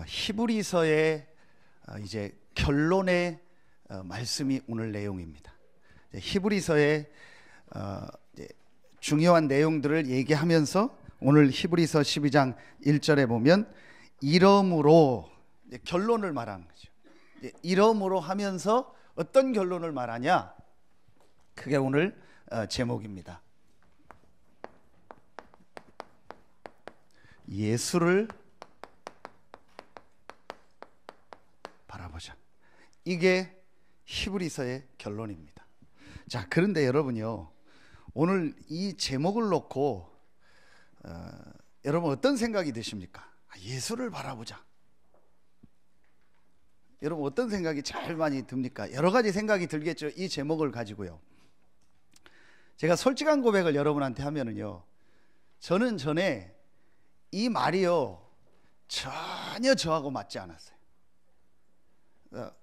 히브리서의 이제 결론의 말씀이 오늘 내용입니다. 히브리서의 이제 중요한 내용들을 얘기하면서 오늘 히브리서 12장 1절에 보면 이러므로 결론을 말하는 거죠. 이러므로 하면서 어떤 결론을 말하냐? 그게 오늘 제목입니다. 예수를 바라보자. 이게 히브리서의 결론입니다. 자, 그런데 여러분요, 오늘 이 제목을 놓고 여러분 어떤 생각이 드십니까? 예수를 바라보자. 여러분 어떤 생각이 제일 많이 듭니까? 여러 가지 생각이 들겠죠. 이 제목을 가지고요. 제가 솔직한 고백을 여러분한테 하면은요, 저는 전에 이 말이요 전혀 저하고 맞지 않았어요.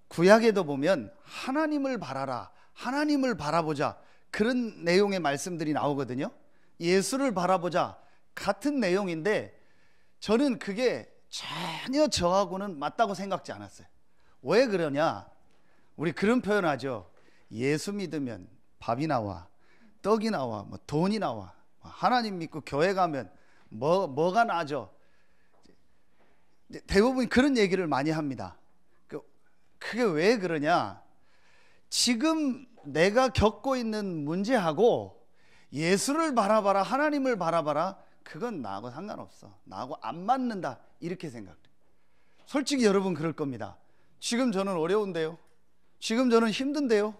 구약에도 보면 하나님을 바라라, 하나님을 바라보자, 그런 내용의 말씀들이 나오거든요. 예수를 바라보자, 같은 내용인데 저는 그게 전혀 저하고는 맞다고 생각지 않았어요. 왜 그러냐? 우리 그런 표현하죠. 예수 믿으면 밥이 나와, 떡이 나와, 뭐 돈이 나와. 하나님 믿고 교회 가면 뭐가 나죠? 대부분 그런 얘기를 많이 합니다. 그게 왜 그러냐? 지금 내가 겪고 있는 문제하고 예수를 바라봐라, 하나님을 바라봐라, 그건 나하고 상관없어. 나하고 안 맞는다. 이렇게 생각해요. 솔직히 여러분 그럴 겁니다. 지금 저는 어려운데요. 지금 저는 힘든데요.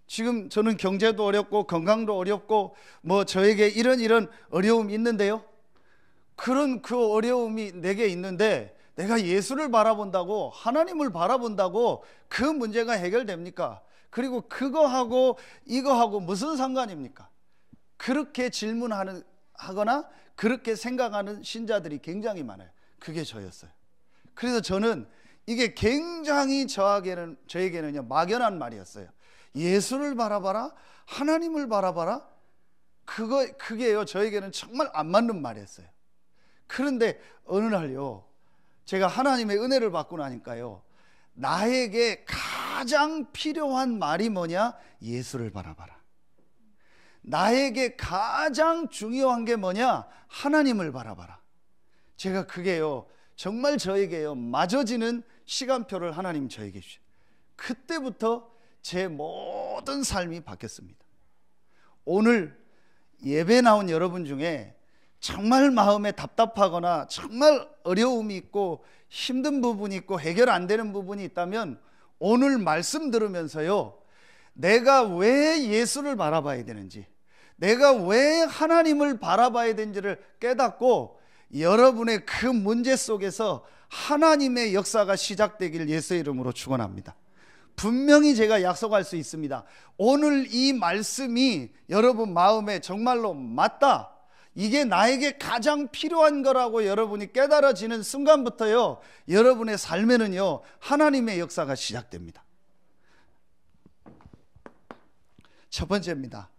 지금 저는 경제도 어렵고 건강도 어렵고 뭐 저에게 이런 어려움이 있는데요. 그런 그 어려움이 내게 있는데 내가 예수를 바라본다고, 하나님을 바라본다고 그 문제가 해결됩니까? 그리고 그거하고 이거하고 무슨 상관입니까? 그렇게 질문하거나 그렇게 생각하는 신자들이 굉장히 많아요. 그게 저였어요. 그래서 저는 이게 굉장히 저에게는요 막연한 말이었어요. 예수를 바라봐라, 하나님을 바라봐라, 그게요 저에게는 정말 안 맞는 말이었어요. 그런데 어느 날요, 제가 하나님의 은혜를 받고 나니까요, 나에게 가장 필요한 말이 뭐냐? 예수를 바라봐라. 나에게 가장 중요한 게 뭐냐? 하나님을 바라봐라. 제가 그게요 정말 저에게요 맞아지는 시간표를 하나님 저에게 주셔요. 그때부터 제 모든 삶이 바뀌었습니다. 오늘 예배 나온 여러분 중에 정말 마음에 답답하거나 정말 어려움이 있고 힘든 부분이 있고 해결 안 되는 부분이 있다면 오늘 말씀 들으면서요, 내가 왜 예수를 바라봐야 되는지, 내가 왜 하나님을 바라봐야 되는지를 깨닫고 여러분의 그 문제 속에서 하나님의 역사가 시작되길 예수의 이름으로 축원합니다. 분명히 제가 약속할 수 있습니다. 오늘 이 말씀이 여러분 마음에 정말로 맞다, 이게 나에게 가장 필요한 거라고 여러분이 깨달아지는 순간부터요, 여러분의 삶에는요 하나님의 역사가 시작됩니다. 첫 번째입니다.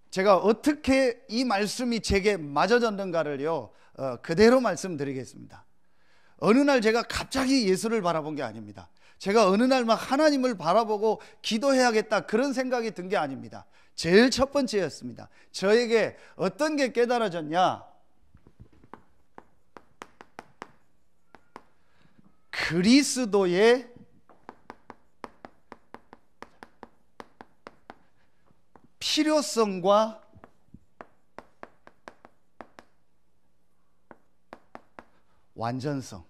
제가 어떻게 이 말씀이 제게 맞아졌는가를요 그대로 말씀드리겠습니다. 어느 날 제가 갑자기 예수를 바라본 게 아닙니다. 제가 어느 날 막 하나님을 바라보고 기도해야겠다 그런 생각이 든 게 아닙니다. 제일 첫 번째였습니다. 저에게 어떤 게 깨달아졌냐? 그리스도의 필요성과 완전성.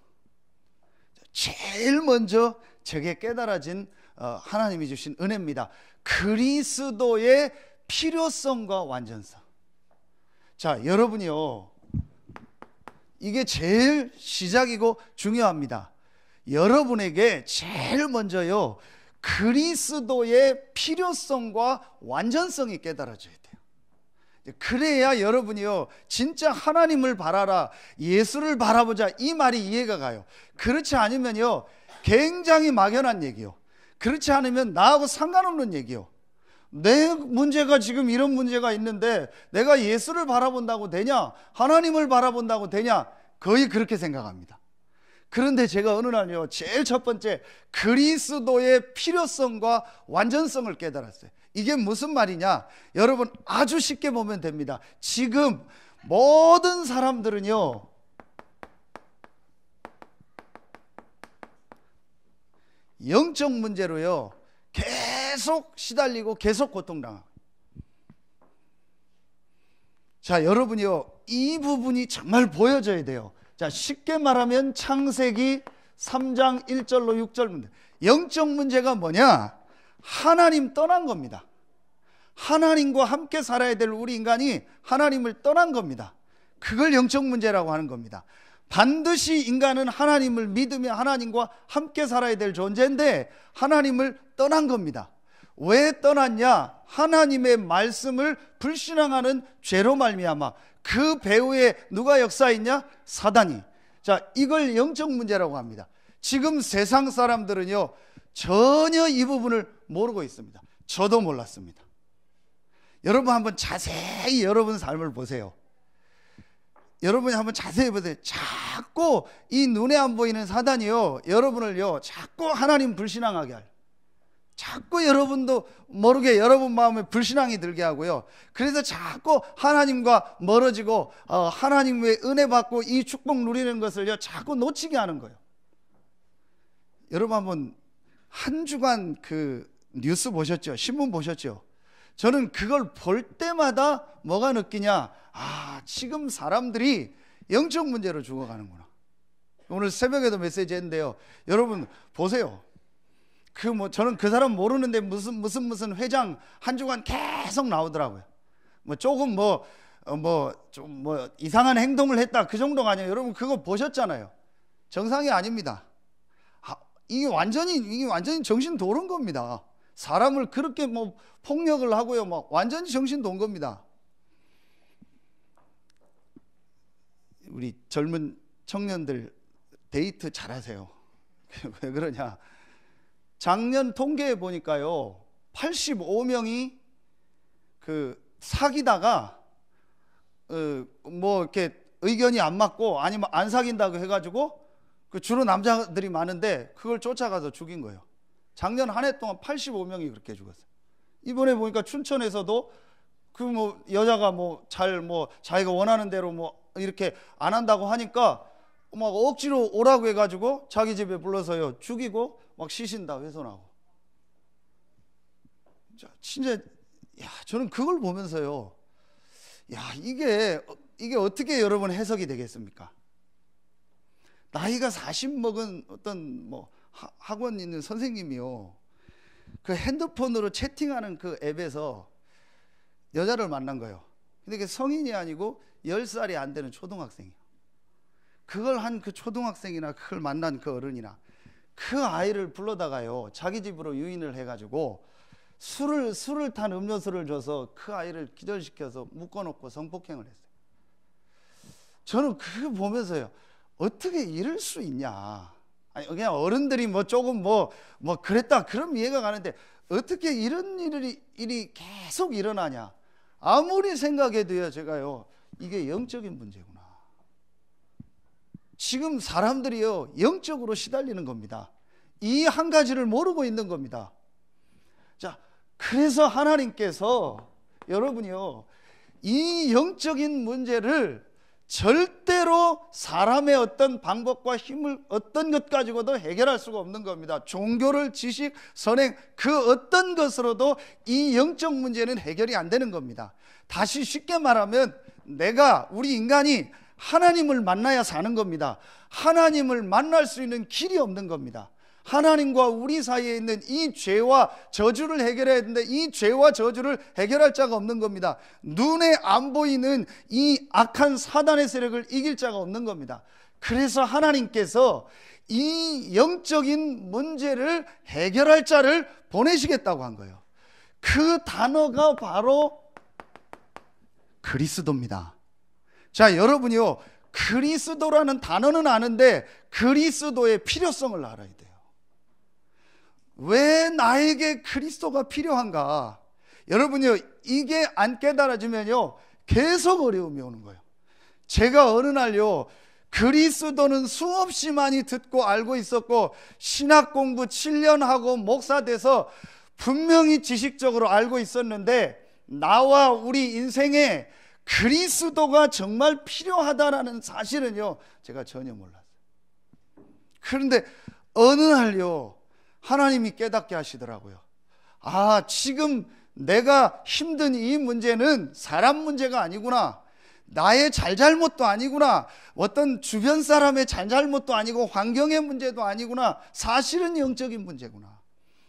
제일 먼저 제게 깨달아진 하나님이 주신 은혜입니다. 그리스도의 필요성과 완전성. 자, 여러분이요, 이게 제일 시작이고 중요합니다. 여러분에게 제일 먼저요 그리스도의 필요성과 완전성이 깨달아져야 돼요. 그래야 여러분이요 진짜 하나님을 바라라, 예수를 바라보자, 이 말이 이해가 가요. 그렇지 않으면요 굉장히 막연한 얘기요. 그렇지 않으면 나하고 상관없는 얘기요. 내 문제가 지금 이런 문제가 있는데 내가 예수를 바라본다고 되냐, 하나님을 바라본다고 되냐, 거의 그렇게 생각합니다. 그런데 제가 어느 날요, 제일 첫 번째 그리스도의 필요성과 완전성을 깨달았어요. 이게 무슨 말이냐? 여러분 아주 쉽게 보면 됩니다. 지금 모든 사람들은요, 영적 문제로요 계속 시달리고 계속 고통당하고. 자, 여러분이요, 이 부분이 정말 보여져야 돼요. 자, 쉽게 말하면 창세기 3장 1절로 6절 문제. 영적 문제가 뭐냐? 하나님 떠난 겁니다. 하나님과 함께 살아야 될 우리 인간이 하나님을 떠난 겁니다. 그걸 영적 문제라고 하는 겁니다. 반드시 인간은 하나님을 믿으며 하나님과 함께 살아야 될 존재인데 하나님을 떠난 겁니다. 왜 떠났냐? 하나님의 말씀을 불신앙하는 죄로 말미암아. 그 배후에 누가 역사했냐? 사단이. 자, 이걸 영적 문제라고 합니다. 지금 세상 사람들은요 전혀 이 부분을 모르고 있습니다. 저도 몰랐습니다. 여러분 한번 자세히 여러분 삶을 보세요. 여러분이 한번 자세히 보세요. 자꾸 이 눈에 안 보이는 사단이요, 여러분을요 자꾸 하나님 불신앙하게 할, 자꾸 여러분도 모르게 여러분 마음에 불신앙이 들게 하고요. 그래서 자꾸 하나님과 멀어지고 하나님의 은혜 받고 이 축복 누리는 것을요 자꾸 놓치게 하는 거예요. 여러분 한번 한 주간 그 뉴스 보셨죠? 신문 보셨죠? 저는 그걸 볼 때마다 뭐가 느끼냐? 아, 지금 사람들이 영적 문제로 죽어가는구나. 오늘 새벽에도 메시지 했는데요, 여러분 보세요. 저는 그 사람 모르는데 무슨 회장 한 주간 계속 나오더라고요. 조금 좀 이상한 행동을 했다 그 정도가 아니에요. 여러분 그거 보셨잖아요. 정상이 아닙니다. 이게 완전히 정신 도른 겁니다. 사람을 그렇게 폭력을 하고요, 완전히 정신 돈 겁니다. 우리 젊은 청년들 데이트 잘하세요. 왜 그러냐? 작년 통계에 보니까요 85명이 그 사귀다가 이렇게 의견이 안 맞고 아니면 안 사귄다고 해가지고 주로 남자들이 많은데 그걸 쫓아가서 죽인 거예요. 작년 한 해 동안 85명이 그렇게 죽었어요. 이번에 보니까 춘천에서도 여자가 자기가 원하는 대로 이렇게 안 한다고 하니까 억지로 오라고 해가지고 자기 집에 불러서요 죽이고 시신다 훼손하고. 자, 진짜 저는 그걸 보면서요, 이게 어떻게 여러분 해석이 되겠습니까? 나이가 40 먹은 어떤 학원 있는 선생님이요, 그 핸드폰으로 채팅하는 그 앱에서 여자를 만난 거예요. 근데 그게 성인이 아니고 10살이 안 되는 초등학생이에요. 그걸 한 그 초등학생이나 그걸 만난 그 어른이나 그 아이를 불러다가요 자기 집으로 유인을 해가지고 술을 탄 음료수를 줘서 그 아이를 기절시켜서 묶어놓고 성폭행을 했어요. 저는 그거 보면서요, 어떻게 이럴 수 있냐? 아니, 그냥 어른들이 조금 그랬다 그럼 이해가 가는데 어떻게 이런 일이 계속 일어나냐? 아무리 생각해도요 제가요, 이게 영적인 문제구나. 지금 사람들이요 영적으로 시달리는 겁니다. 이 한 가지를 모르고 있는 겁니다. 자, 그래서 하나님께서 여러분이요 이 영적인 문제를 절대로 사람의 어떤 방법과 힘을 어떤 것 가지고도 해결할 수가 없는 겁니다. 종교를, 지식, 선행 그 어떤 것으로도 이 영적 문제는 해결이 안 되는 겁니다. 다시 쉽게 말하면 우리 인간이 하나님을 만나야 사는 겁니다. 하나님을 만날 수 있는 길이 없는 겁니다. 하나님과 우리 사이에 있는 이 죄와 저주를 해결해야 되는데 이 죄와 저주를 해결할 자가 없는 겁니다. 눈에 안 보이는 이 악한 사단의 세력을 이길 자가 없는 겁니다. 그래서 하나님께서 이 영적인 문제를 해결할 자를 보내시겠다고 한 거예요. 그 단어가 바로 그리스도입니다. 자, 여러분이요 그리스도라는 단어는 아는데 그리스도의 필요성을 알아야 돼요. 왜 나에게 그리스도가 필요한가? 여러분이요 이게 안 깨달아지면요 계속 어려움이 오는 거예요. 제가 어느 날요 그리스도는 수없이 많이 듣고 알고 있었고 신학 공부 7년 하고 목사 돼서 분명히 지식적으로 알고 있었는데 나와 우리 인생에 그리스도가 정말 필요하다라는 사실은요 제가 전혀 몰랐어요. 그런데 어느 날요 하나님이 깨닫게 하시더라고요. 아, 지금 내가 힘든 이 문제는 사람 문제가 아니구나, 나의 잘잘못도 아니구나, 어떤 주변 사람의 잘잘못도 아니고 환경의 문제도 아니구나, 사실은 영적인 문제구나,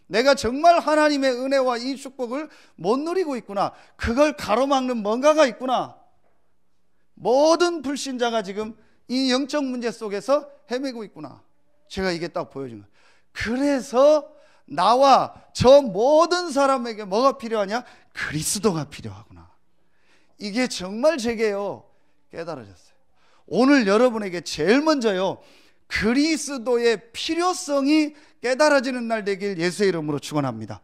내가 정말 하나님의 은혜와 이 축복을 못 누리고 있구나, 그걸 가로막는 뭔가가 있구나. 모든 불신자가 지금 이 영적 문제 속에서 헤매고 있구나. 제가 이게 딱 보여준 거예요. 그래서 나와 저 모든 사람에게 뭐가 필요하냐? 그리스도가 필요하구나. 이게 정말 제게요 깨달아졌어요. 오늘 여러분에게 제일 먼저요 그리스도의 필요성이 깨달아지는 날 되길 예수의 이름으로 축원합니다.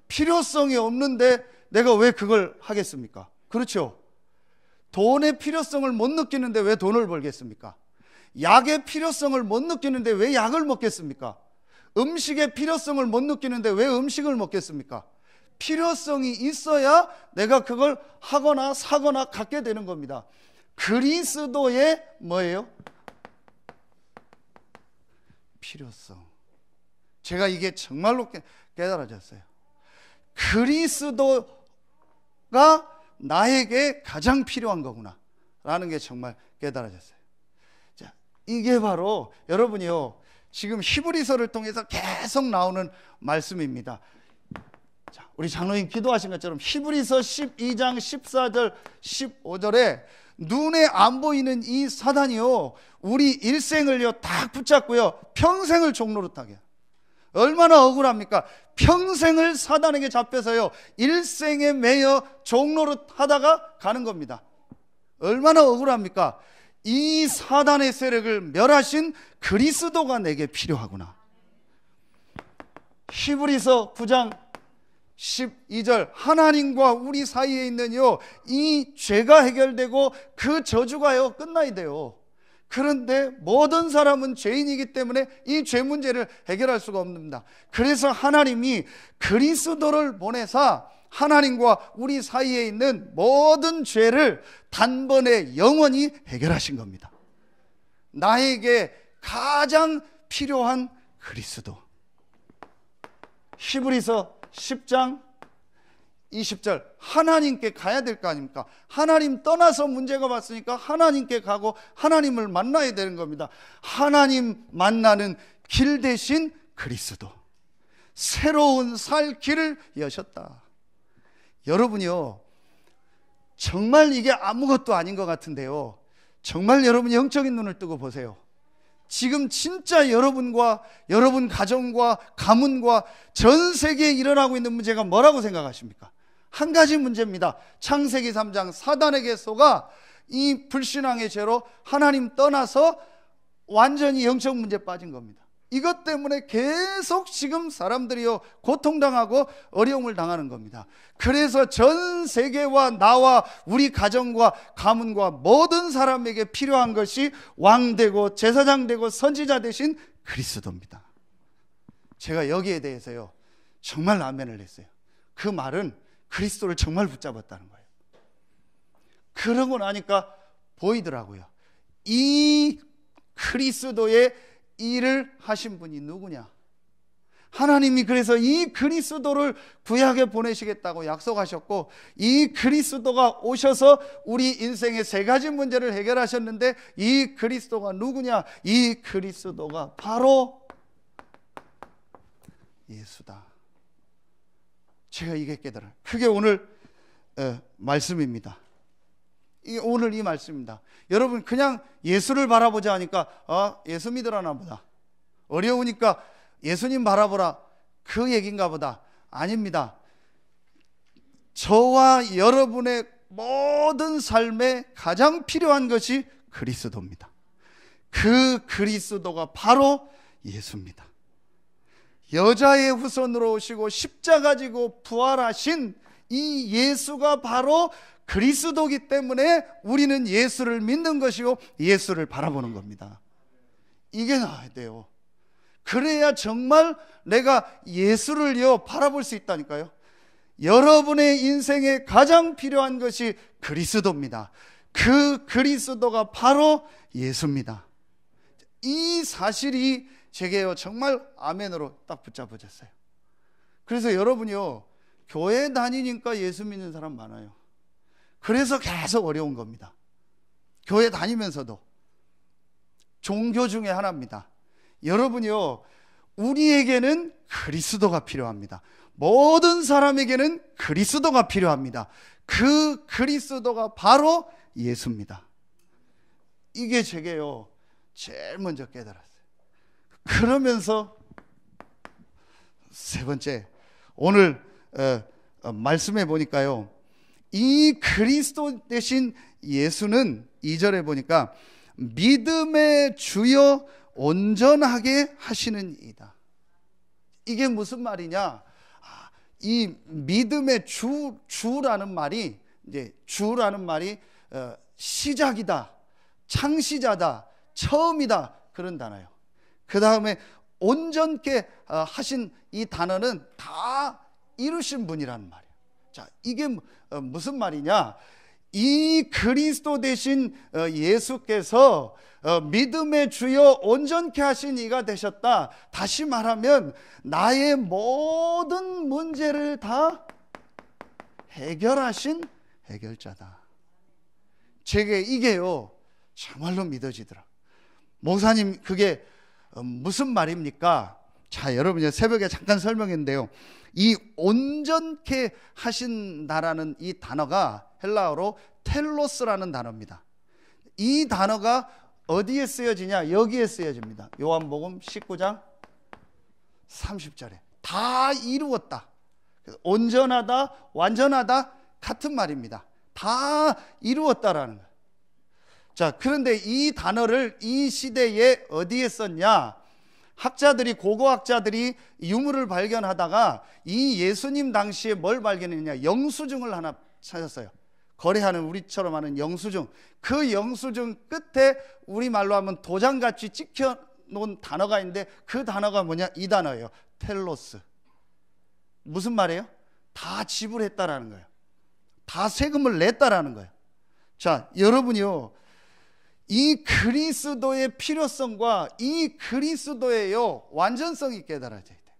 필요성이 없는데 내가 왜 그걸 하겠습니까? 그렇죠. 돈의 필요성을 못 느끼는데 왜 돈을 벌겠습니까? 약의 필요성을 못 느끼는데 왜 약을 먹겠습니까? 음식의 필요성을 못 느끼는데 왜 음식을 먹겠습니까? 필요성이 있어야 내가 그걸 하거나 사거나 갖게 되는 겁니다. 그리스도의 뭐예요? 필요성. 제가 이게 정말로 깨달아졌어요. 그리스도가 나에게 가장 필요한 거구나 라는 게 정말 깨달아졌어요. 자, 이게 바로 여러분이요 지금 히브리서를 통해서 계속 나오는 말씀입니다. 자, 우리 장로님 기도하신 것처럼 히브리서 12장 14절 15절에 눈에 안 보이는 이 사단이요 우리 일생을요 딱 붙잡고요 평생을 종노릇하게. 얼마나 억울합니까? 평생을 사단에게 잡혀서요 일생에 매여 종노릇하다가 가는 겁니다. 얼마나 억울합니까? 이 사단의 세력을 멸하신 그리스도가 내게 필요하구나. 히브리서 9장 12절 하나님과 우리 사이에 있는요 이 죄가 해결되고 그 저주가요 끝나야 돼요. 그런데 모든 사람은 죄인이기 때문에 이 죄 문제를 해결할 수가 없습니다. 그래서 하나님이 그리스도를 보내사 하나님과 우리 사이에 있는 모든 죄를 단번에 영원히 해결하신 겁니다. 나에게 가장 필요한 그리스도. 히브리서 10장 20절 하나님께 가야 될 거 아닙니까? 하나님 떠나서 문제가 왔으니까 하나님께 가고 하나님을 만나야 되는 겁니다. 하나님 만나는 길 대신 그리스도, 새로운 살 길을 여셨다. 여러분이요 정말 이게 아무것도 아닌 것 같은데요 정말 여러분 영적인 눈을 뜨고 보세요. 지금 진짜 여러분과 여러분 가정과 가문과 전 세계에 일어나고 있는 문제가 뭐라고 생각하십니까? 한 가지 문제입니다. 창세기 3장 사단에게 속아 이 불신앙의 죄로 하나님 떠나서 완전히 영적 문제에 빠진 겁니다. 이것 때문에 계속 지금 사람들이요 고통당하고 어려움을 당하는 겁니다. 그래서 전 세계와 나와 우리 가정과 가문과 모든 사람에게 필요한 것이 왕되고 제사장 되고 선지자 되신 그리스도입니다. 제가 여기에 대해서요 정말 아멘을 했어요. 그 말은 그리스도를 정말 붙잡았다는 거예요. 그러고 나니까 보이더라고요. 이 그리스도의 일을 하신 분이 누구냐? 하나님이 그래서 이 그리스도를 구약에 보내시겠다고 약속하셨고 이 그리스도가 오셔서 우리 인생의 세 가지 문제를 해결하셨는데 이 그리스도가 누구냐? 이 그리스도가 바로 예수다. 제가 이게 깨달아요. 그게 오늘 말씀입니다. 오늘 이 말씀입니다. 여러분 그냥 예수를 바라보자 하니까 예수 믿으라나 보다, 어려우니까 예수님 바라보라 그 얘기인가 보다. 아닙니다. 저와 여러분의 모든 삶에 가장 필요한 것이 그리스도입니다. 그 그리스도가 바로 예수입니다. 여자의 후손으로 오시고 십자가 지고 부활하신 이 예수가 바로 그리스도기 때문에 우리는 예수를 믿는 것이고 예수를 바라보는 겁니다. 이게 나와야 돼요. 그래야 정말 내가 예수를요 바라볼 수 있다니까요. 여러분의 인생에 가장 필요한 것이 그리스도입니다. 그 그리스도가 바로 예수입니다. 이 사실이 제게요 정말 아멘으로 딱 붙잡아졌어요. 그래서 여러분이요 교회 다니니까 예수 믿는 사람 많아요. 그래서 계속 어려운 겁니다. 교회 다니면서도 종교 중에 하나입니다. 여러분이요 우리에게는 그리스도가 필요합니다. 모든 사람에게는 그리스도가 필요합니다. 그 그리스도가 바로 예수입니다. 이게 제게요 제일 먼저 깨달았어요. 그러면서 세 번째 오늘 말씀해 보니까요 이 그리스도 대신 예수는 2절에 보니까 믿음의 주여 온전하게 하시는 이다. 이게 무슨 말이냐? 이 믿음의 주라는 말이 이제 주라는 말이 시작이다, 창시자다, 처음이다 그런 단어예요. 그 다음에 온전케 하신 이 단어는 다 이루신 분이라는 말이에요. 자, 이게 무슨 말이냐? 이 그리스도 대신 예수께서 믿음의 주여 온전케 하신 이가 되셨다. 다시 말하면 나의 모든 문제를 다 해결하신 해결자다. 제게 이게요 정말로 믿어지더라. 목사님 그게 무슨 말입니까? 자, 여러분 새벽에 잠깐 설명했는데요. 이 온전케 하신다라는 이 단어가 헬라어로 텔로스라는 단어입니다. 이 단어가 어디에 쓰여지냐? 여기에 쓰여집니다. 요한복음 19장 30절에 다 이루었다. 온전하다, 완전하다 같은 말입니다. 다 이루었다라는 거예요. 자, 그런데 이 단어를 이 시대에 어디에 썼냐? 학자들이 고고학자들이 유물을 발견하다가 이 예수님 당시에 뭘 발견했냐? 영수증을 하나 찾았어요. 거래하는 우리처럼 하는 영수증. 그 영수증 끝에 우리말로 하면 도장같이 찍혀놓은 단어가 있는데 그 단어가 뭐냐? 이 단어예요. 텔로스. 무슨 말이에요? 다 지불했다라는 거예요. 다 세금을 냈다라는 거예요. 자, 여러분이요 이 그리스도의 필요성과 이 그리스도의요 완전성이 깨달아져야 돼요.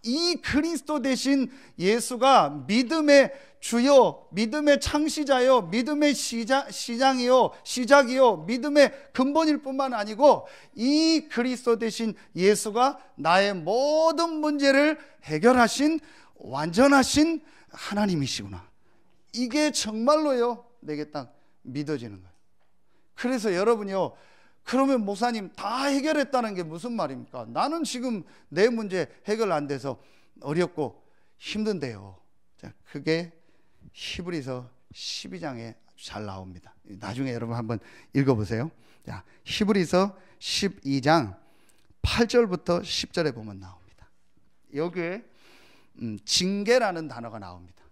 이 그리스도 대신 예수가 믿음의 주요, 믿음의 창시자요, 믿음의 시작이요, 믿음의 근본일 뿐만 아니고 이 그리스도 대신 예수가 나의 모든 문제를 해결하신 완전하신 하나님이시구나. 이게 정말로요 내게 딱 믿어지는 거예요. 그래서 여러분이요 그러면 목사님 다 해결했다는 게 무슨 말입니까? 나는 지금 내 문제 해결 안 돼서 어렵고 힘든데요. 자, 그게 히브리서 12장에 잘 나옵니다. 나중에 여러분 한번 읽어보세요. 자, 히브리서 12장 8절부터 10절에 보면 나옵니다. 여기에 징계라는 단어가 나옵니다.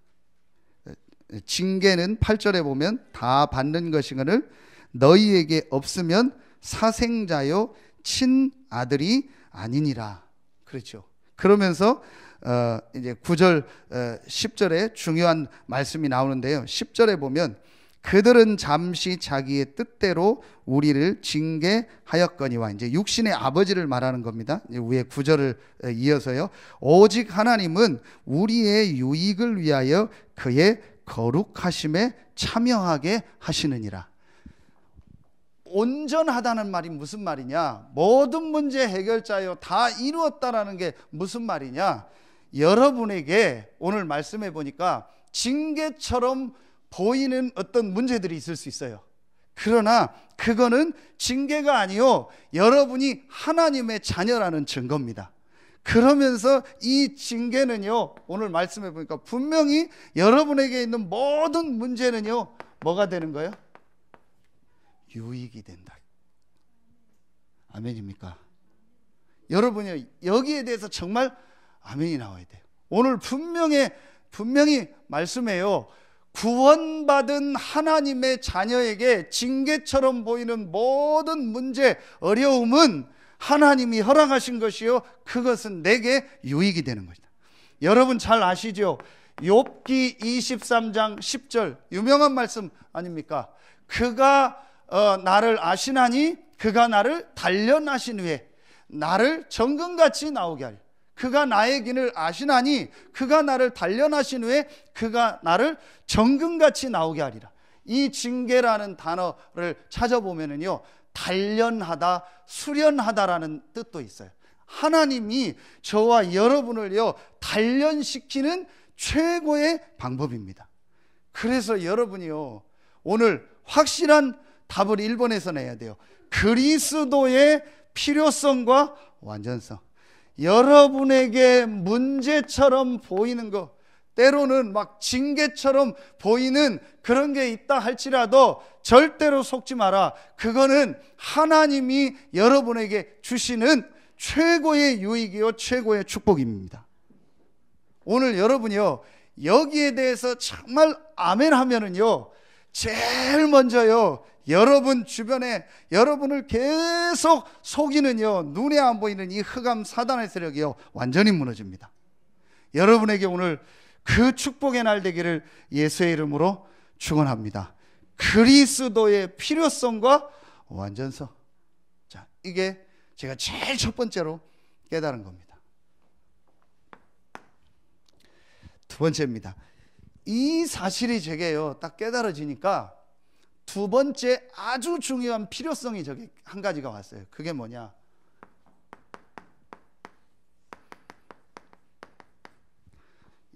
징계는 8절에 보면 다 받는 것이거늘 너희에게 없으면 사생자요 친아들이 아니니라. 그렇죠. 그러면서 이제 9절 10절에 중요한 말씀이 나오는데요. 10절에 보면 그들은 잠시 자기의 뜻대로 우리를 징계하였거니와 이제 육신의 아버지를 말하는 겁니다. 위에 9절을 이어서요. 오직 하나님은 우리의 유익을 위하여 그의 거룩하심에 참여하게 하시느니라. 온전하다는 말이 무슨 말이냐? 모든 문제 해결자요 다 이루었다라는 게 무슨 말이냐? 여러분에게 오늘 말씀해 보니까 징계처럼 보이는 어떤 문제들이 있을 수 있어요. 그러나 그거는 징계가 아니요 여러분이 하나님의 자녀라는 증거입니다. 그러면서 이 징계는요 오늘 말씀해 보니까 분명히 여러분에게 있는 모든 문제는요 뭐가 되는 거예요? 유익이 된다. 아멘입니까? 여러분이 여기에 대해서 정말 아멘이 나와야 돼요. 오늘 분명히 말씀해요. 구원받은 하나님의 자녀에게 징계처럼 보이는 모든 문제, 어려움은 하나님이 허락하신 것이요, 그것은 내게 유익이 되는 것이다. 여러분 잘 아시죠? 욥기 23장 10절 유명한 말씀 아닙니까? 그가 나를 아시나니 그가 나를 단련하신 후에 나를 정금같이 나오게 하리. 그가 나의 길을 아시나니 그가 나를 단련하신 후에 그가 나를 정금같이 나오게 하리라. 이 징계라는 단어를 찾아보면은요, 단련하다, 수련하다라는 뜻도 있어요. 하나님이 저와 여러분을요 단련시키는 최고의 방법입니다. 그래서 여러분이요 오늘 확실한 답을 1번에서 내야 돼요. 그리스도의 필요성과 완전성. 여러분에게 문제처럼 보이는 것, 때로는 막 징계처럼 보이는 그런 게 있다 할지라도 절대로 속지 마라. 그거는 하나님이 여러분에게 주시는 최고의 유익이요 최고의 축복입니다. 오늘 여러분이요 여기에 대해서 정말 아멘 하면은요, 제일 먼저요 여러분 주변에 여러분을 계속 속이는요, 눈에 안 보이는 이 흑암 사단의 세력이요 완전히 무너집니다. 여러분에게 오늘 그 축복의 날 되기를 예수의 이름으로 축원합니다. 그리스도의 필요성과 완전성. 자, 이게 제가 제일 첫 번째로 깨달은 겁니다. 두 번째입니다. 이 사실이 제게요 딱 깨달아지니까 두 번째 아주 중요한 필요성이 저게 한 가지가 왔어요. 그게 뭐냐?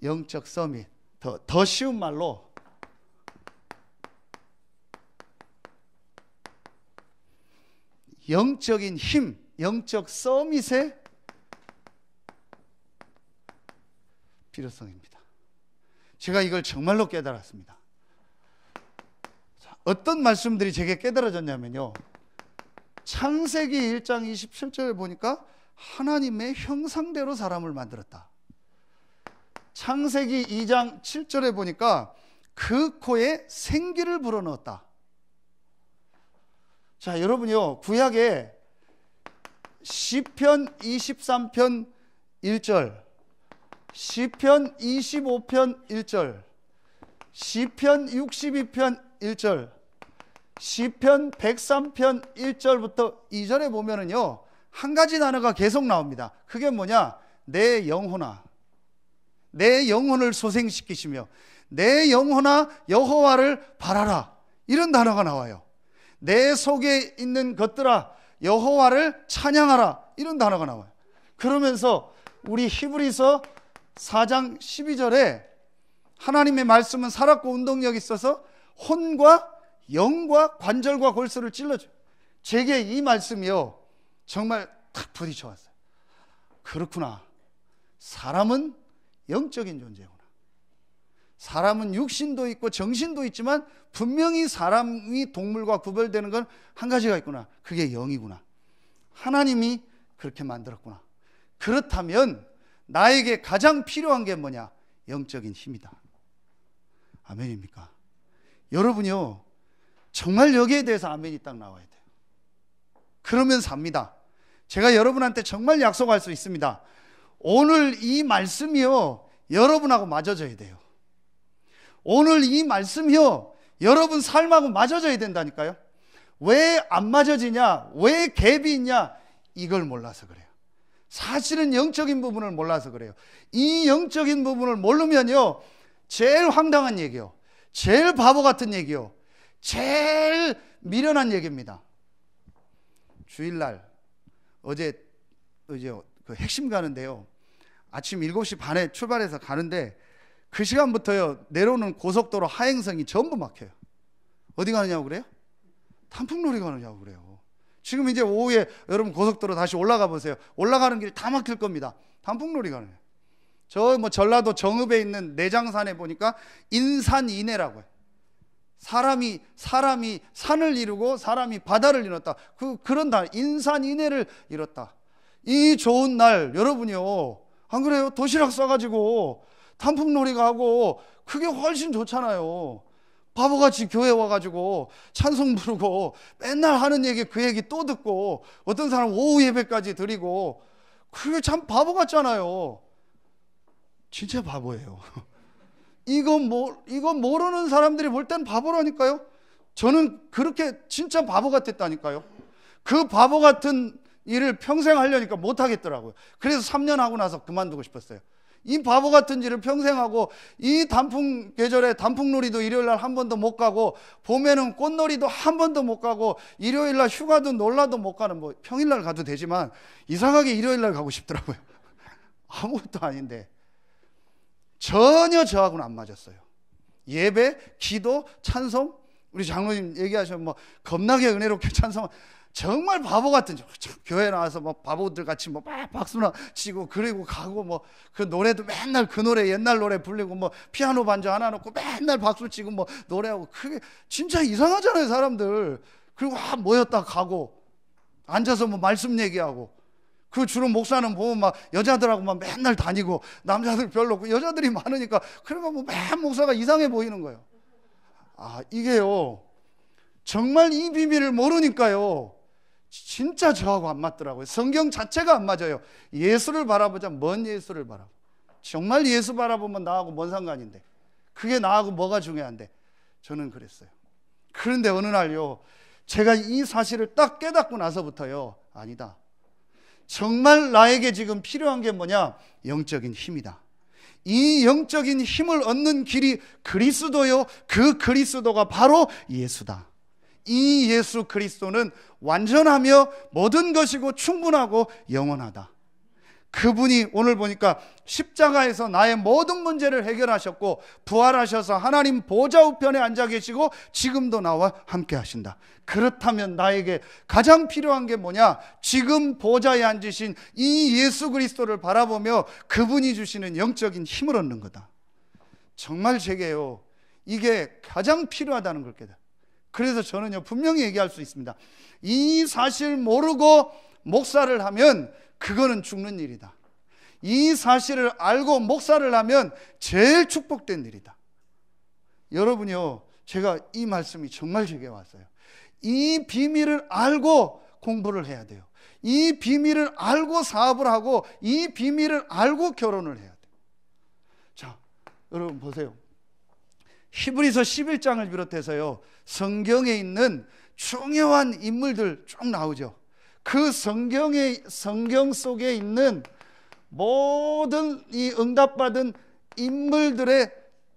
영적 서밋. 더 쉬운 말로 영적인 힘, 영적 서밋의 필요성입니다. 제가 이걸 정말로 깨달았습니다. 어떤 말씀들이 제게 깨달아졌냐면요, 창세기 1장 27절에 보니까 하나님의 형상대로 사람을 만들었다. 창세기 2장 7절에 보니까 그 코에 생기를 불어넣었다. 자, 여러분요 구약에 시편 23편 1절, 시편 25편 1절, 시편 62편 1절, 시편 103편 1절부터 2절에 보면은요 한 가지 단어가 계속 나옵니다. 그게 뭐냐? 내 영혼아, 내 영혼을 소생시키시며 내 영혼아 여호와를 바라라, 이런 단어가 나와요. 내 속에 있는 것들아 여호와를 찬양하라, 이런 단어가 나와요. 그러면서 우리 히브리서 4장 12절에 하나님의 말씀은 살았고 운동력이 있어서 혼과 영과 관절과 골수를 찔러줘요. 제게 이 말씀이요 정말 탁 부딪혀 왔어요. 그렇구나, 사람은 영적인 존재구나. 사람은 육신도 있고 정신도 있지만 분명히 사람이 동물과 구별되는 건 한 가지가 있구나. 그게 영이구나. 하나님이 그렇게 만들었구나. 그렇다면 나에게 가장 필요한 게 뭐냐? 영적인 힘이다. 아멘입니까? 여러분요 정말 여기에 대해서 아멘이 딱 나와야 돼요. 그러면 삽니다. 제가 여러분한테 정말 약속할 수 있습니다. 오늘 이 말씀이요 여러분하고 맞아져야 돼요. 오늘 이 말씀이요 여러분 삶하고 맞아져야 된다니까요. 왜 안 맞아지냐, 왜 갭이 있냐, 이걸 몰라서 그래요. 사실은 영적인 부분을 몰라서 그래요. 이 영적인 부분을 모르면요 제일 황당한 얘기요, 제일 바보 같은 얘기요, 제일 미련한 얘기입니다. 주일날 어제 그 핵심 가는데요, 아침 7시 반에 출발해서 가는데 그 시간부터요 내려오는 고속도로 하행성이 전부 막혀요. 어디 가느냐고 그래요? 단풍놀이 가느냐고 그래요. 지금 이제 오후에 여러분 고속도로 다시 올라가 보세요. 올라가는 길 다 막힐 겁니다. 단풍놀이 가는 거예요. 저 뭐 전라도 정읍에 있는 내장산에 보니까 인산인해라고 해요. 사람이 산을 이루고 사람이 바다를 이뤘다. 그런 날 인산인해를 이뤘다. 이 좋은 날 여러분이요 안 그래요? 도시락 싸가지고 단풍놀이가 하고 그게 훨씬 좋잖아요. 바보같이 교회 와가지고 찬송 부르고 맨날 하는 얘기 그 얘기 또 듣고 어떤 사람 오후 예배까지 드리고 그게 참 바보 같잖아요. 진짜 바보예요. 이거 모르는 사람들이 볼 땐 바보라니까요. 저는 그렇게 진짜 바보 같았다니까요. 그 바보 같은 일을 평생 하려니까 못 하겠더라고요. 그래서 3년 하고 나서 그만두고 싶었어요. 이 바보 같은 일을 평생 하고 이 단풍 계절에 단풍놀이도 일요일 날 한 번도 못 가고 봄에는 꽃놀이도 한 번도 못 가고 일요일 날 휴가도 놀라도 못 가는 뭐 평일 날 가도 되지만 이상하게 일요일 날 가고 싶더라고요. 아무것도 아닌데 전혀 저하고는 안 맞았어요. 예배, 기도, 찬송 우리 장로님 얘기하시면 뭐 겁나게 은혜롭게 찬송 정말 바보 같은 교회 나와서 뭐 바보들 같이 뭐 막 박수나 치고 그리고 가고 뭐 그 노래도 맨날 그 노래 옛날 노래 불리고 뭐 피아노 반주 하나 놓고 맨날 박수 치고 뭐 노래하고 그게 진짜 이상하잖아요 사람들. 그리고 모였다 가고 앉아서 뭐 말씀 얘기하고 그 주로 목사는 보면 막 여자들하고만 맨날 다니고 남자들 별로 없고 여자들이 많으니까 그러니까 뭐 맨 목사가 이상해 보이는 거예요. 이게요 정말 이 비밀을 모르니까요 진짜 저하고 안 맞더라고요. 성경 자체가 안 맞아요. 예수를 바라보자. 뭔 예수를 바라보? 정말 예수 바라보면 나하고 뭔 상관인데 그게 나하고 뭐가 중요한데 저는 그랬어요. 그런데 어느 날요 제가 이 사실을 딱 깨닫고 나서부터요 아니다. 정말 나에게 지금 필요한 게 뭐냐? 영적인 힘이다. 이 영적인 힘을 얻는 길이 그리스도요. 그 그리스도가 바로 예수다. 이 예수 그리스도는 완전하며 모든 것이고 충분하고 영원하다. 그분이 오늘 보니까 십자가에서 나의 모든 문제를 해결하셨고 부활하셔서 하나님 보좌 우편에 앉아 계시고 지금도 나와 함께 하신다. 그렇다면 나에게 가장 필요한 게 뭐냐? 지금 보좌에 앉으신 이 예수 그리스도를 바라보며 그분이 주시는 영적인 힘을 얻는 거다. 정말 제게요 이게 가장 필요하다는 걸 깨달아요. 그래서 저는요 분명히 얘기할 수 있습니다. 이 사실 모르고 목사를 하면 그거는 죽는 일이다. 이 사실을 알고 목사를 하면 제일 축복된 일이다. 여러분요 제가 이 말씀이 정말 제게 왔어요. 이 비밀을 알고 공부를 해야 돼요. 이 비밀을 알고 사업을 하고 이 비밀을 알고 결혼을 해야 돼요. 자 여러분 보세요. 히브리서 11장을 비롯해서요 성경에 있는 중요한 인물들 쭉 나오죠. 그 성경 속에 있는 모든 이 응답받은 인물들의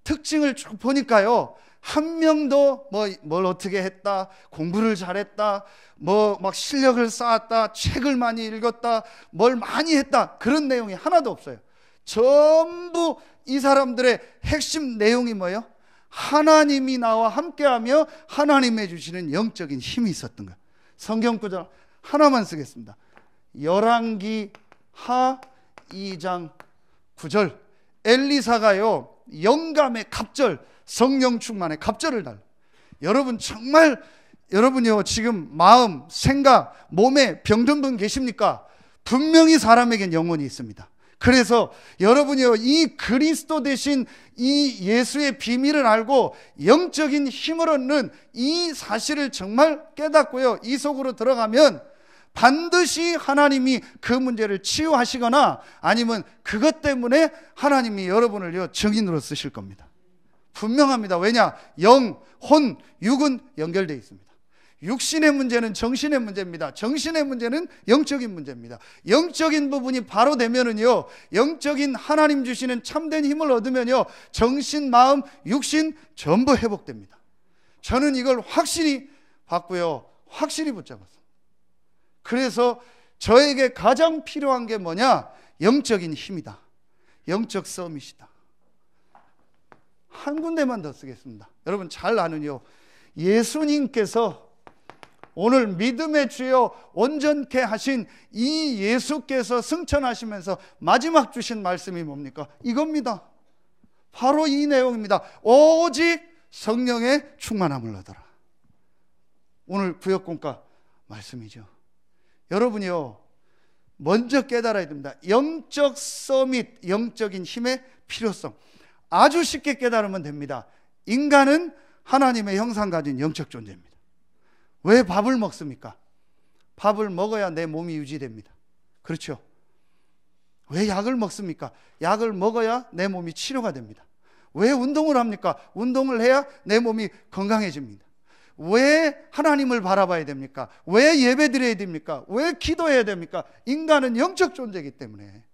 특징을 쭉 보니까요 한 명도 뭘 어떻게 했다, 공부를 잘했다, 뭐 막 실력을 쌓았다, 책을 많이 읽었다, 뭘 많이 했다 그런 내용이 하나도 없어요. 전부 이 사람들의 핵심 내용이 뭐예요? 하나님이 나와 함께하며 하나님이 주시는 영적인 힘이 있었던 거예요. 성경 구절 하나만 쓰겠습니다. 열왕기 하 2장 9절 엘리사가요 영감의 갑절 성령 충만의 갑절을 달라. 여러분 정말 여러분이요 지금 마음 생각 몸에 병든 분 계십니까? 분명히 사람에겐 영혼이 있습니다. 그래서 여러분이요 이 그리스도 대신 이 예수의 비밀을 알고 영적인 힘을 얻는 이 사실을 정말 깨닫고요 이 속으로 들어가면 반드시 하나님이 그 문제를 치유하시거나 아니면 그것 때문에 하나님이 여러분을요 증인으로 쓰실 겁니다. 분명합니다. 왜냐? 영, 혼, 육은 연결되어 있습니다. 육신의 문제는 정신의 문제입니다. 정신의 문제는 영적인 문제입니다. 영적인 부분이 바로 되면은요 영적인 하나님 주시는 참된 힘을 얻으면요 정신, 마음, 육신 전부 회복됩니다. 저는 이걸 확실히 받고요 확실히 붙잡았어요. 그래서 저에게 가장 필요한 게 뭐냐? 영적인 힘이다. 영적 서밋이다. 한 군데만 더 쓰겠습니다. 여러분 잘 아는요 예수님께서 오늘 믿음의 주여 온전케 하신 이 예수께서 승천하시면서 마지막 주신 말씀이 뭡니까? 이겁니다. 바로 이 내용입니다. 오직 성령의 충만함을 얻어라. 오늘 구역공과 말씀이죠. 여러분이요 먼저 깨달아야 됩니다. 영적 서밋, 영적인 힘의 필요성. 아주 쉽게 깨달으면 됩니다. 인간은 하나님의 형상 가진 영적 존재입니다. 왜 밥을 먹습니까? 밥을 먹어야 내 몸이 유지됩니다. 그렇죠? 왜 약을 먹습니까? 약을 먹어야 내 몸이 치료가 됩니다. 왜 운동을 합니까? 운동을 해야 내 몸이 건강해집니다. 왜 하나님을 바라봐야 됩니까? 왜 예배 드려야 됩니까? 왜 기도해야 됩니까? 인간은 영적 존재이기 때문에.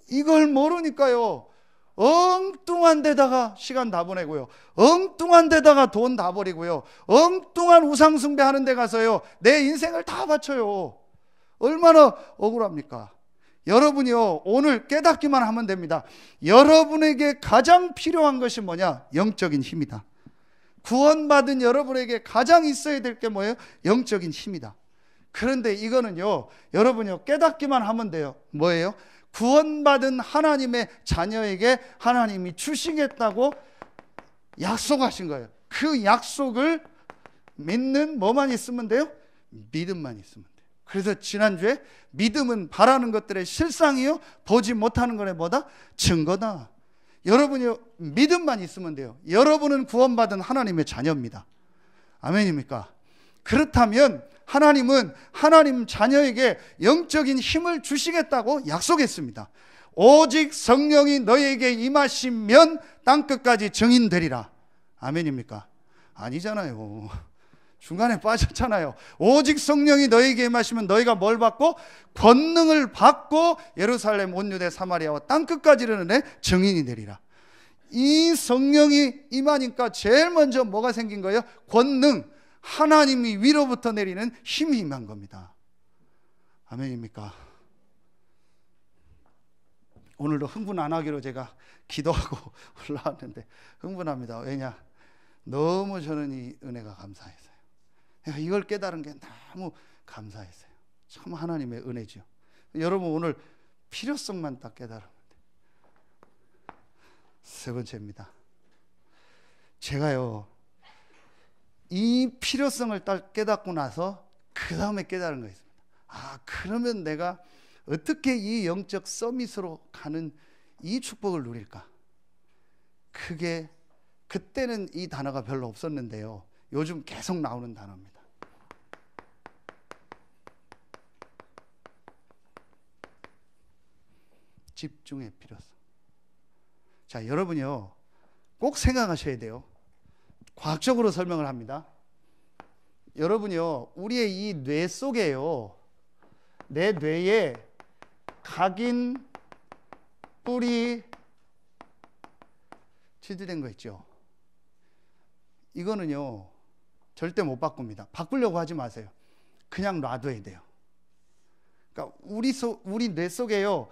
이걸 모르니까요, 엉뚱한 데다가 시간 다 보내고요, 엉뚱한 데다가 돈 다 버리고요, 엉뚱한 우상 숭배하는 데 가서요 내 인생을 다 바쳐요. 얼마나 억울합니까? 여러분이요, 오늘 깨닫기만 하면 됩니다. 여러분에게 가장 필요한 것이 뭐냐? 영적인 힘이다. 구원받은 여러분에게 가장 있어야 될 게 뭐예요? 영적인 힘이다. 그런데 이거는요, 여러분이요 깨닫기만 하면 돼요. 뭐예요? 구원받은 하나님의 자녀에게 하나님이 주시겠다고 약속하신 거예요. 그 약속을 믿는 뭐만 있으면 돼요? 믿음만 있으면 돼요. 그래서 지난주에 믿음은 바라는 것들의 실상이요, 보지 못하는 것의 뭐다? 증거다. 여러분이 믿음만 있으면 돼요. 여러분은 구원받은 하나님의 자녀입니다. 아멘입니까? 그렇다면 하나님은 하나님 자녀에게 영적인 힘을 주시겠다고 약속했습니다. 오직 성령이 너에게 임하시면 땅끝까지 증인되리라. 아멘입니까? 아니잖아요. 중간에 빠졌잖아요. 오직 성령이 너에게 임하시면 너희가 뭘 받고? 권능을 받고 예루살렘 온 유대 사마리아와 땅끝까지 이르는 증인이 되리라. 이 성령이 임하니까 제일 먼저 뭐가 생긴 거예요? 권능, 하나님이 위로부터 내리는 힘이 임한 겁니다. 아멘입니까? 오늘도 흥분 안 하기로 제가 기도하고 올라왔는데 흥분합니다. 왜냐? 너무 저는 이 은혜가 감사해서요. 이걸 깨달은 게 너무 감사했어요. 참 하나님의 은혜죠. 여러분 오늘 필요성만 딱 깨달으면 돼요. 세 번째입니다. 제가요 이 필요성을 딱 깨닫고 나서 그 다음에 깨달은 거 있습니다. 아, 그러면 내가 어떻게 이 영적 서밋으로 가는 이 축복을 누릴까? 그게 그때는 이 단어가 별로 없었는데요, 요즘 계속 나오는 단어입니다. 집중의 필요성. 자, 여러분이요 꼭 생각하셔야 돼요. 과학적으로 설명을 합니다. 여러분이요, 우리의 이 뇌 속에요, 내 뇌에 각인, 뿔이 치즈된 거 있죠. 이거는요 절대 못 바꿉니다. 바꾸려고 하지 마세요. 그냥 놔둬야 돼요. 그러니까 우리 뇌 속에요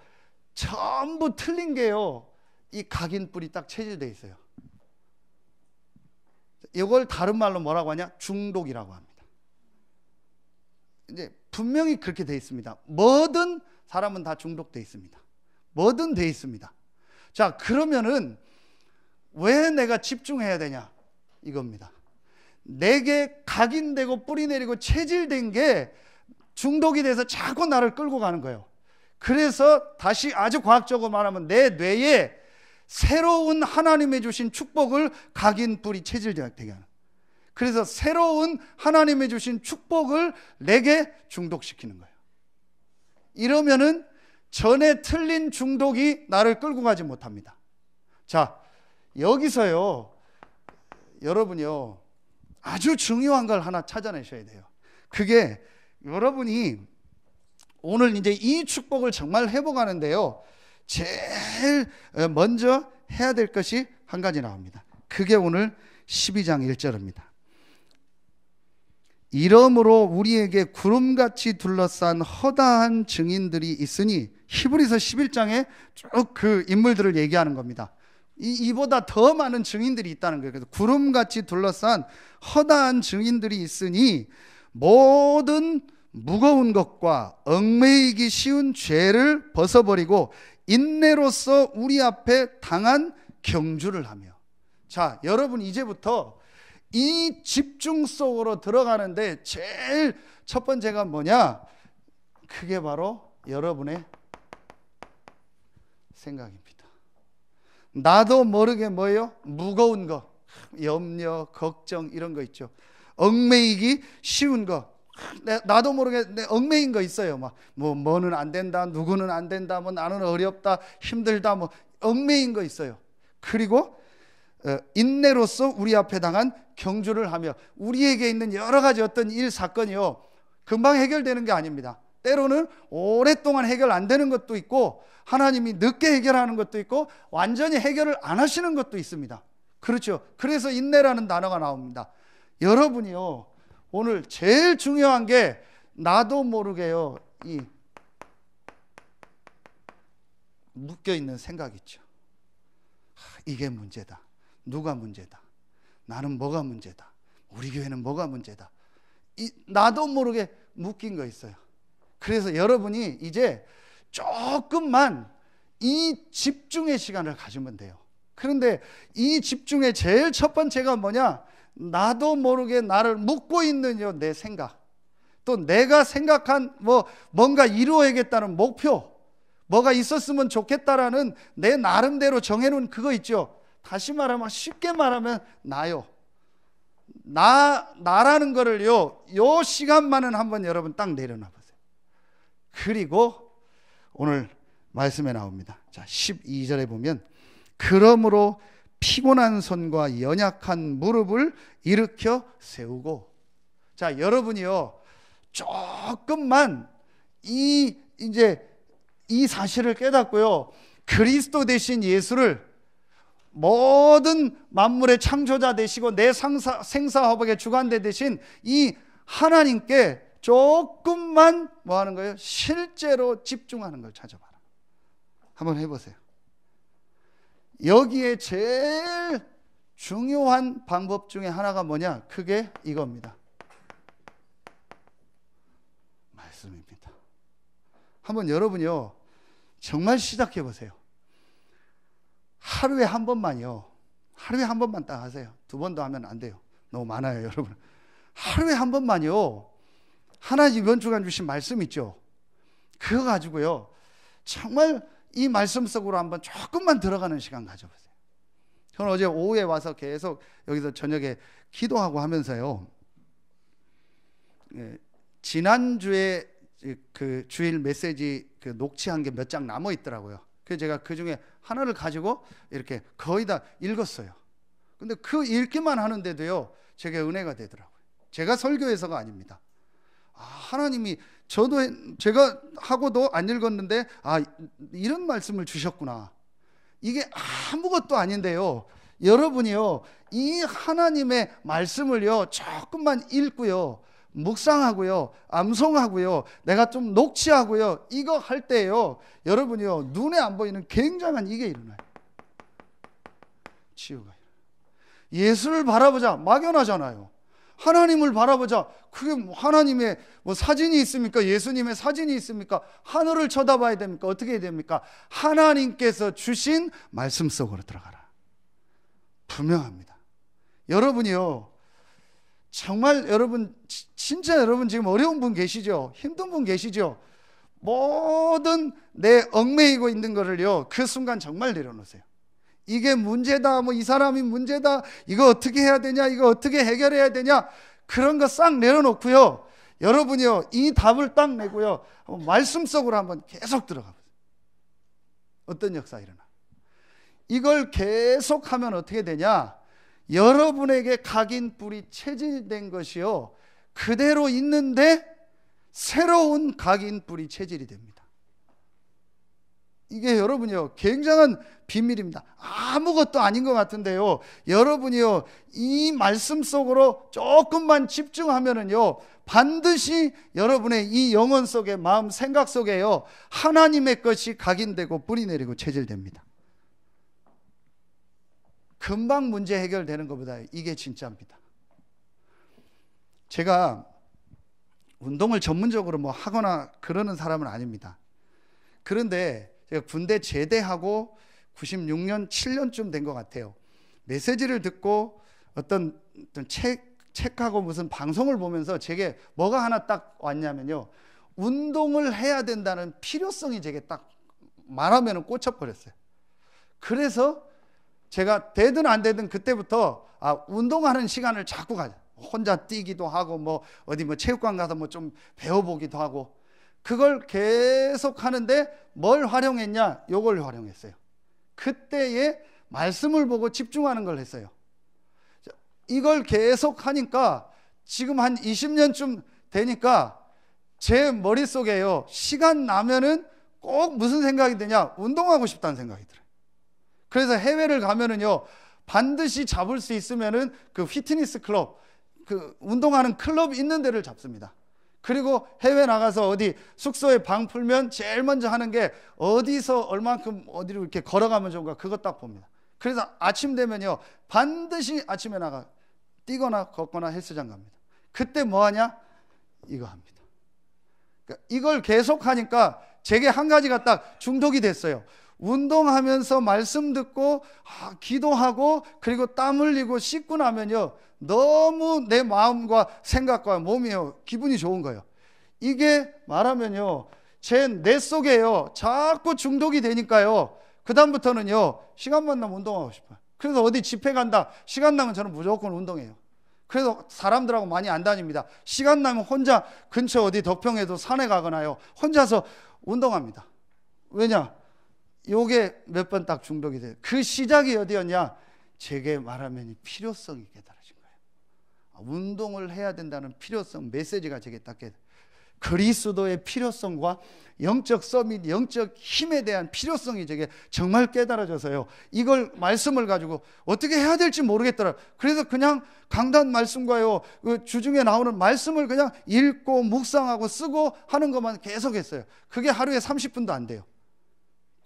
전부 틀린 게요, 이 각인 뿔이 딱 체질되어 있어요. 이걸 다른 말로 뭐라고 하냐? 중독이라고 합니다. 이제 분명히 그렇게 되어 있습니다. 뭐든 사람은 다 중독되어 있습니다. 뭐든 되어 있습니다. 자, 그러면은 왜 내가 집중해야 되냐? 이겁니다. 내게 각인되고 뿌리 내리고 체질된 게 중독이 돼서 자꾸 나를 끌고 가는 거예요. 그래서 다시 아주 과학적으로 말하면 내 뇌에 새로운 하나님의 주신 축복을 각인 뿌리 체질되게 하는, 그래서 새로운 하나님의 주신 축복을 내게 중독시키는 거예요. 이러면은 전에 틀린 중독이 나를 끌고 가지 못합니다. 자, 여기서요 여러분이요 아주 중요한 걸 하나 찾아내셔야 돼요. 그게 여러분이 오늘 이제 이 축복을 정말 회복하는데요, 제일 먼저 해야 될 것이 한 가지 나옵니다. 그게 오늘 12장 1절입니다. 이러므로 우리에게 구름같이 둘러싼 허다한 증인들이 있으니, 히브리서 11장에 쭉 그 인물들을 얘기하는 겁니다. 이보다 더 많은 증인들이 있다는 거예요. 그래서 구름같이 둘러싼 허다한 증인들이 있으니 모든 무거운 것과 얽매이기 쉬운 죄를 벗어버리고 인내로서 우리 앞에 당한 경주를 하며. 자, 여러분 이제부터 이 집중 속으로 들어가는데 제일 첫 번째가 뭐냐? 그게 바로 여러분의 생각입니다. 나도 모르게 뭐예요? 무거운 거, 염려, 걱정 이런 거 있죠. 얽매이기 쉬운 거, 나도 모르게 얽매인 거 있어요. 막 뭐는 안 된다, 누구는 안 된다, 뭐 나는 어렵다, 힘들다, 뭐 얽매인 거 있어요. 그리고 인내로서 우리 앞에 당한 경주를 하며 우리에게 있는 여러 가지 어떤 일 사건이요 금방 해결되는 게 아닙니다. 때로는 오랫동안 해결 안 되는 것도 있고 하나님이 늦게 해결하는 것도 있고 완전히 해결을 안 하시는 것도 있습니다. 그렇죠. 그래서 인내라는 단어가 나옵니다. 여러분이요 오늘 제일 중요한 게 나도 모르게요 이 묶여있는 생각 있죠. 이게 문제다, 누가 문제다, 나는 뭐가 문제다, 우리 교회는 뭐가 문제다, 나도 모르게 묶인 거 있어요. 그래서 여러분이 이제 조금만 이 집중의 시간을 가지면 돼요. 그런데 이 집중의 제일 첫 번째가 뭐냐, 나도 모르게 나를 묶고 있는 내 생각, 또 내가 생각한 뭔가 이루어야겠다는 목표, 뭐가 있었으면 좋겠다라는 내 나름대로 정해놓은 그거 있죠. 다시 말하면 쉽게 말하면 나요. 나라는 거를요 요 시간만은 한번 여러분 딱 내려놔 보세요. 그리고 오늘 말씀에 나옵니다. 자 12절에 보면 그러므로 피곤한 손과 연약한 무릎을 일으켜 세우고. 자 여러분이요 조금만 이제 이 사실을 깨닫고요 그리스도 대신 예수를 모든 만물의 창조자 되시고 내 생사화복의 주관대 되신 이 하나님께 조금만 뭐 하는 거예요? 실제로 집중하는 걸 찾아봐라. 한번 해보세요. 여기에 제일 중요한 방법 중에 하나가 뭐냐? 그게 이겁니다. 말씀입니다. 한번 여러분요 정말 시작해 보세요. 하루에 한 번만요. 하루에 한 번만 딱 하세요. 두 번도 하면 안 돼요. 너무 많아요, 여러분. 하루에 한 번만요. 하나님 이번 주간 주신 말씀 있죠. 그거 가지고요. 정말 이 말씀 속으로 한번 조금만 들어가는 시간 가져보세요. 저는 어제 오후에 와서 계속 여기서 저녁에 기도하고 하면서요. 지난주에 그 주일 메시지 그 녹취한 게 몇 장 남아 있더라고요. 그래서 제가 그 중에 하나를 가지고 이렇게 거의 다 읽었어요. 근데 그 읽기만 하는데도요 제게 은혜가 되더라고요. 제가 설교해서가 아닙니다. 하나님이 제가 하고도 안 읽었는데 이런 말씀을 주셨구나. 이게 아무것도 아닌데요 여러분이요 이 하나님의 말씀을요 조금만 읽고요 묵상하고요 암송하고요 내가 좀 녹취하고요 이거 할 때요 여러분이요 눈에 안 보이는 굉장한 이게 일어나요. 치유가. 예수를 바라보자 막연하잖아요. 하나님을 바라보자. 그게 하나님의 사진이 있습니까? 예수님의 사진이 있습니까? 하늘을 쳐다봐야 됩니까? 어떻게 해야 됩니까? 하나님께서 주신 말씀 속으로 들어가라. 분명합니다. 여러분이요 정말 여러분 진짜 여러분 지금 어려운 분 계시죠? 힘든 분 계시죠? 모든 내 얽매이고 있는 거를요 그 순간 정말 내려놓으세요. 이게 문제다, 이 사람이 문제다, 이거 어떻게 해야 되냐, 이거 어떻게 해결해야 되냐, 그런 거 싹 내려놓고요 여러분이요 이 답을 딱 내고요 말씀 속으로 한번 계속 들어가 보세요. 어떤 역사 일어나. 이걸 계속하면 어떻게 되냐, 여러분에게 각인 뿔이 체질된 것이요 그대로 있는데 새로운 각인 뿔이 체질이 됩니다. 이게 여러분이요 굉장한 비밀입니다. 아무것도 아닌 것 같은데요 여러분이요 이 말씀 속으로 조금만 집중하면은요 반드시 여러분의 이 영혼 속에 마음 생각 속에요 하나님의 것이 각인되고 뿌리 내리고 체질됩니다. 금방 문제 해결되는 것보다 이게 진짜입니다. 제가 운동을 전문적으로 하거나 그러는 사람은 아닙니다. 그런데 제가 군대 제대하고 96년, 7년쯤 된 것 같아요. 메시지를 듣고 어떤 책하고 무슨 방송을 보면서 제게 뭐가 하나 딱 왔냐면요 운동을 해야 된다는 필요성이 제게 딱 말하면 꽂혀버렸어요. 그래서 제가 되든 안 되든 그때부터 운동하는 시간을 자꾸 가져. 혼자 뛰기도 하고 뭐 어디 뭐 체육관 가서 뭐 좀 배워보기도 하고, 그걸 계속 하는데 뭘 활용했냐? 요걸 활용했어요. 그때의 말씀을 보고 집중하는 걸 했어요. 이걸 계속 하니까 지금 한 20년쯤 되니까 제 머릿속에요, 시간 나면은 꼭 무슨 생각이 드냐? 운동하고 싶다는 생각이 들어요. 그래서 해외를 가면은요, 반드시 잡을 수 있으면은 그 피트니스 클럽, 그 운동하는 클럽 있는 데를 잡습니다. 그리고 해외 나가서 어디 숙소에 방 풀면 제일 먼저 하는 게 어디서 얼만큼 어디로 이렇게 걸어가면 좋은가, 그거 딱 봅니다. 그래서 아침 되면요, 반드시 아침에 나가 뛰거나 걷거나 헬스장 갑니다. 그때 뭐 하냐? 이거 합니다. 그러니까 이걸 계속 하니까 제게 한 가지가 딱 중독이 됐어요. 운동하면서 말씀 듣고 기도하고 그리고 땀 흘리고 씻고 나면요, 너무 내 마음과 생각과 몸이요, 기분이 좋은 거예요. 이게 말하면요, 내 속에요 자꾸 중독이 되니까요, 그 다음부터는요 시간만 나면 운동하고 싶어요. 그래서 어디 집회 간다, 시간 나면 저는 무조건 운동해요. 그래서 사람들하고 많이 안 다닙니다. 시간 나면 혼자 근처 어디 덕평에도 산에 가거나요, 혼자서 운동합니다. 왜냐? 요게 몇 번 딱 중독이 돼요. 그 시작이 어디였냐? 제게 말하면 필요성이 깨달아진 거예요. 운동을 해야 된다는 필요성, 메시지가 제게 딱 깨달아요. 그리스도의 필요성과 영적 서밋, 영적 힘에 대한 필요성이 제게 정말 깨달아져서요, 이걸 말씀을 가지고 어떻게 해야 될지 모르겠더라고요. 그래서 그냥 강단 말씀과요, 그 주중에 나오는 말씀을 그냥 읽고 묵상하고 쓰고 하는 것만 계속했어요. 그게 하루에 30분도 안 돼요.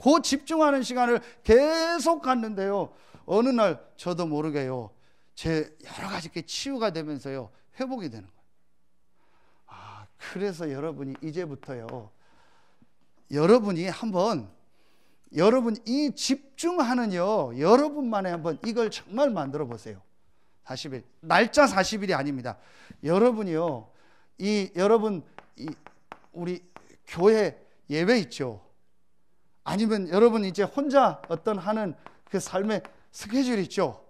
그 집중하는 시간을 계속 갔는데요, 어느 날 저도 모르게요, 제 여러 가지 게 치유가 되면서요, 회복이 되는 거예요. 그래서 여러분이 이제부터요, 여러분이 한번, 여러분 이 집중하는요, 여러분만의 한번 이걸 정말 만들어 보세요. 40일, 날짜 40일이 아닙니다. 여러분이요, 여러분 우리 교회 예배 있죠. 아니면 여러분 이제 혼자 어떤 하는 그 삶의 스케줄 있죠.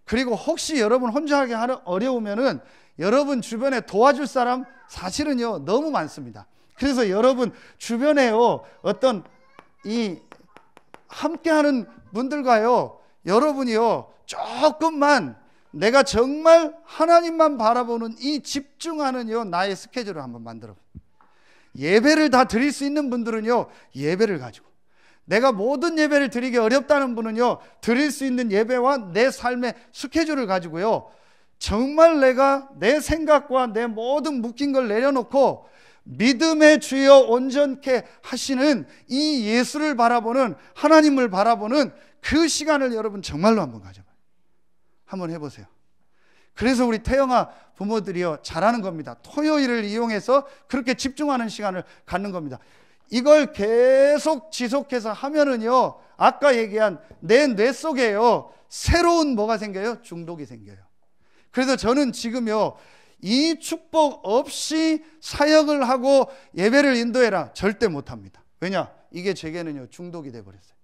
그리고 혹시 여러분 혼자 하기 어려우면은 여러분 주변에 도와줄 사람 사실은요 너무 많습니다. 그래서 여러분 주변에요 어떤 함께하는 분들과요, 여러분이요 조금만 내가 정말 하나님만 바라보는 이 집중하는요 나의 스케줄을 한번 만들어. 예배를 다 드릴 수 있는 분들은요 예배를 가지고, 내가 모든 예배를 드리기 어렵다는 분은요 드릴 수 있는 예배와 내 삶의 스케줄을 가지고요, 정말 내가 내 생각과 내 모든 묶인 걸 내려놓고 믿음의 주여 온전케 하시는 이 예수를 바라보는, 하나님을 바라보는 그 시간을 여러분 정말로 한번 가져봐요. 한번 해보세요. 그래서 우리 태영아 부모들이요 잘하는 겁니다. 토요일을 이용해서 그렇게 집중하는 시간을 갖는 겁니다. 이걸 계속 지속해서 하면은요, 아까 얘기한 내 뇌 속에요 새로운 뭐가 생겨요? 중독이 생겨요. 그래서 저는 지금요 이 축복 없이 사역을 하고 예배를 인도해라 절대 못합니다. 왜냐? 이게 제게는요 중독이 돼버렸어요.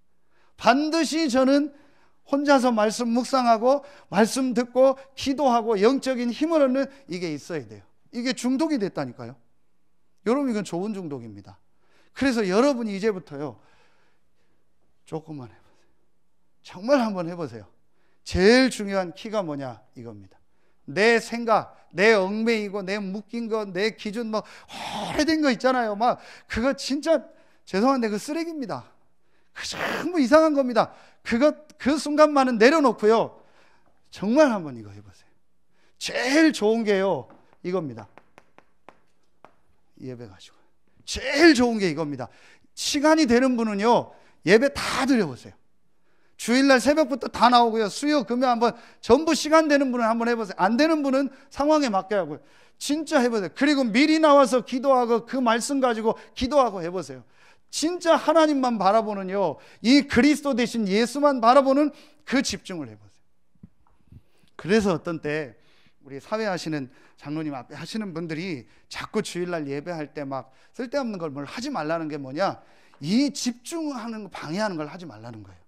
반드시 저는 혼자서 말씀 묵상하고 말씀 듣고 기도하고 영적인 힘을 얻는 이게 있어야 돼요. 이게 중독이 됐다니까요. 여러분 이건 좋은 중독입니다. 그래서 여러분이 이제부터요 조금만 해보세요. 정말 한번 해보세요. 제일 중요한 키가 뭐냐 이겁니다. 내 생각, 내 얽매이고 내 묶인 거, 내 기준 뭐 오래된 거 있잖아요. 막 그거 진짜 죄송한데 그 쓰레기입니다. 그 전부 이상한 겁니다. 그 순간만은 내려놓고요, 정말 한번 이거 해보세요. 제일 좋은 게요 이겁니다. 예배 가지고 제일 좋은 게 이겁니다. 시간이 되는 분은요 예배 다 드려보세요. 주일날 새벽부터 다 나오고요, 수요 금요 한번 전부 시간 되는 분은 한번 해보세요. 안 되는 분은 상황에 맞게 하고요. 진짜 해보세요. 그리고 미리 나와서 기도하고 그 말씀 가지고 기도하고 해보세요. 진짜 하나님만 바라보는요, 이 그리스도 대신 예수만 바라보는 그 집중을 해보세요. 그래서 어떤 때 우리 사회하시는 장로님 앞에 하시는 분들이 자꾸 주일날 예배할 때 막 쓸데없는 걸 뭘 하지 말라는 게 뭐냐, 이 집중하는 거 방해하는 걸 하지 말라는 거예요.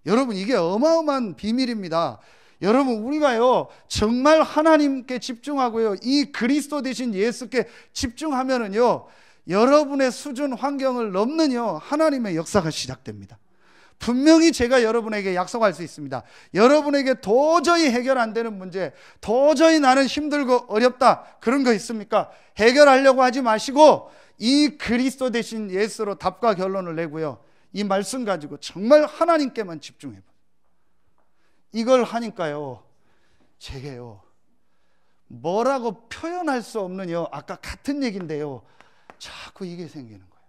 여러분, 이게 어마어마한 비밀입니다. 여러분, 우리가요 정말 하나님께 집중하고요 이 그리스도 되신 예수께 집중하면은요 여러분의 수준 환경을 넘는요 하나님의 역사가 시작됩니다. 분명히 제가 여러분에게 약속할 수 있습니다. 여러분에게 도저히 해결 안 되는 문제, 도저히 나는 힘들고 어렵다 그런 거 있습니까? 해결하려고 하지 마시고 이 그리스도 되신 예수로 답과 결론을 내고요 이 말씀 가지고 정말 하나님께만 집중해봐요. 이걸 하니까요 제게요 뭐라고 표현할 수 없는요, 아까 같은 얘기인데요 자꾸 이게 생기는 거예요.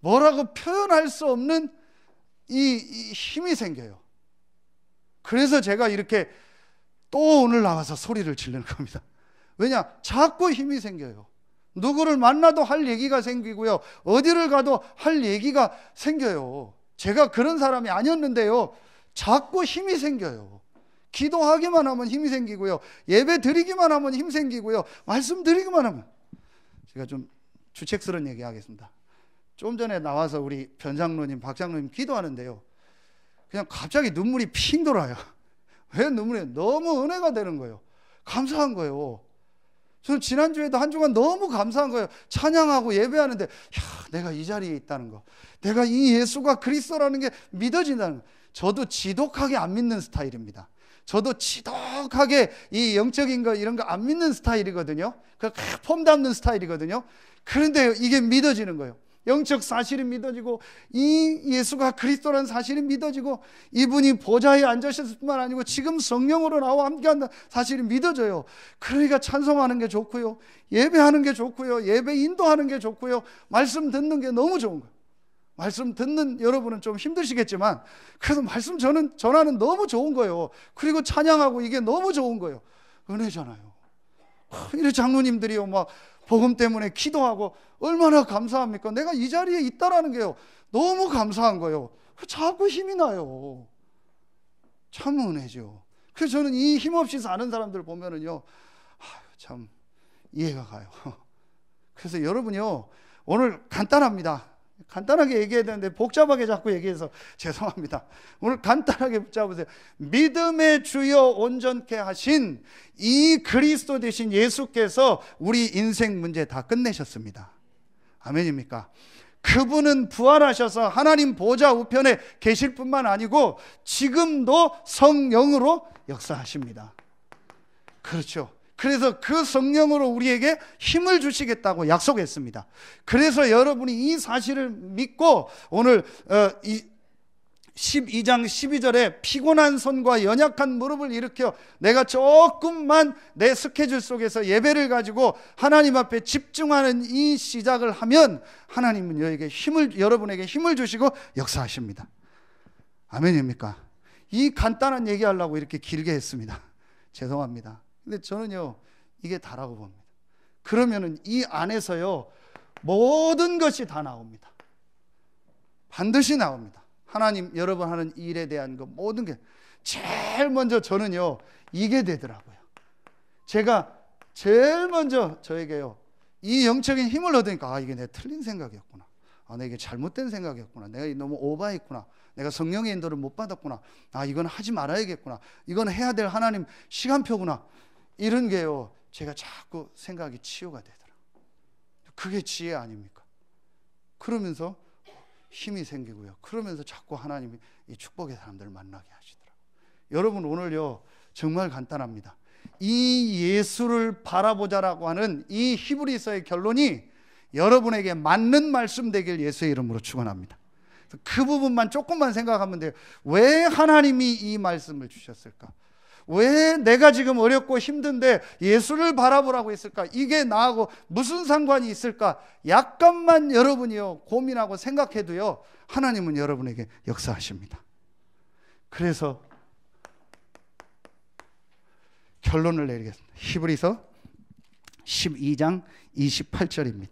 뭐라고 표현할 수 없는 이 힘이 생겨요. 그래서 제가 이렇게 또 오늘 나와서 소리를 지르는 겁니다. 왜냐? 자꾸 힘이 생겨요. 누구를 만나도 할 얘기가 생기고요 어디를 가도 할 얘기가 생겨요. 제가 그런 사람이 아니었는데요 자꾸 힘이 생겨요. 기도하기만 하면 힘이 생기고요 예배 드리기만 하면 힘 생기고요 말씀 드리기만 하면. 제가 좀 주책스러운 얘기 하겠습니다. 좀 전에 나와서 우리 변장로님, 박장로님 기도하는데요 그냥 갑자기 눈물이 핑 돌아요. 왜 눈물이? 너무 은혜가 되는 거예요. 감사한 거예요. 저는 지난주에도 한 주간 너무 감사한 거예요. 찬양하고 예배하는데 내가 이 자리에 있다는 거, 내가 이 예수가 그리스도라는 게 믿어진다는 거. 저도 지독하게 안 믿는 스타일입니다. 저도 지독하게 이 영적인 거 이런 거 안 믿는 스타일이거든요. 폼 담는 스타일이거든요. 그런데 이게 믿어지는 거예요. 영적 사실이 믿어지고 이 예수가 그리스도라는 사실이 믿어지고 이분이 보좌에 앉으셨을 뿐만 아니고 지금 성령으로 나와 함께한다는 사실이 믿어져요. 그러니까 찬송하는 게 좋고요 예배하는 게 좋고요 예배 인도하는 게 좋고요 말씀 듣는 게 너무 좋은 거예요. 말씀 듣는 여러분은 좀 힘드시겠지만 그래도 말씀 전하는 너무 좋은 거예요. 그리고 찬양하고 이게 너무 좋은 거예요. 은혜잖아요. 이래 장로님들이요 막 복음 때문에 기도하고 얼마나 감사합니까? 내가 이 자리에 있다라는 게요 너무 감사한 거예요. 자꾸 힘이 나요. 참 은혜죠. 그래서 저는 이 힘없이 사는 사람들 보면은요 참 이해가 가요. 그래서 여러분요 오늘 간단합니다. 간단하게 얘기해야 되는데 복잡하게 자꾸 얘기해서 죄송합니다. 오늘 간단하게 붙잡으세요. 믿음의 주여 온전케 하신 이 그리스도 되신 예수께서 우리 인생 문제 다 끝내셨습니다. 아멘입니까? 그분은 부활하셔서 하나님 보좌 우편에 계실 뿐만 아니고 지금도 성령으로 역사하십니다. 그렇죠. 그래서 그 성령으로 우리에게 힘을 주시겠다고 약속했습니다. 그래서 여러분이 이 사실을 믿고 오늘 12장 12절에 피곤한 손과 연약한 무릎을 일으켜 내가 조금만 내 스케줄 속에서 예배를 가지고 하나님 앞에 집중하는 이 시작을 하면 하나님은 여러분에게 힘을 주시고 역사하십니다. 아멘입니까? 이 간단한 얘기하려고 이렇게 길게 했습니다. 죄송합니다. 근데 저는요 이게 다라고 봅니다. 그러면은 이 안에서요 모든 것이 다 나옵니다. 반드시 나옵니다. 하나님 여러분 하는 일에 대한 거 모든 게 제일 먼저 저는요 이게 되더라고요. 제가 제일 먼저 저에게요 이 영적인 힘을 얻으니까 이게 내 틀린 생각이었구나. 내가 이게 잘못된 생각이었구나. 내가 너무 오버했구나. 내가 성령의 인도를 못 받았구나. 이건 하지 말아야겠구나. 이건 해야 될 하나님 시간표구나. 이런 게요 제가 자꾸 생각이 치유가 되더라고요. 그게 지혜 아닙니까? 그러면서 힘이 생기고요 그러면서 자꾸 하나님이 이 축복의 사람들을 만나게 하시더라고요. 여러분 오늘요 정말 간단합니다. 이 예수를 바라보자라고 하는 이 히브리서의 결론이 여러분에게 맞는 말씀 되길 예수의 이름으로 축원합니다. 그 부분만 조금만 생각하면 돼요. 왜 하나님이 이 말씀을 주셨을까? 왜 내가 지금 어렵고 힘든데 예수를 바라보라고 했을까? 이게 나하고 무슨 상관이 있을까? 약간만 여러분이요 고민하고 생각해도요 하나님은 여러분에게 역사하십니다. 그래서 결론을 내리겠습니다. 히브리서 12장 28절입니다.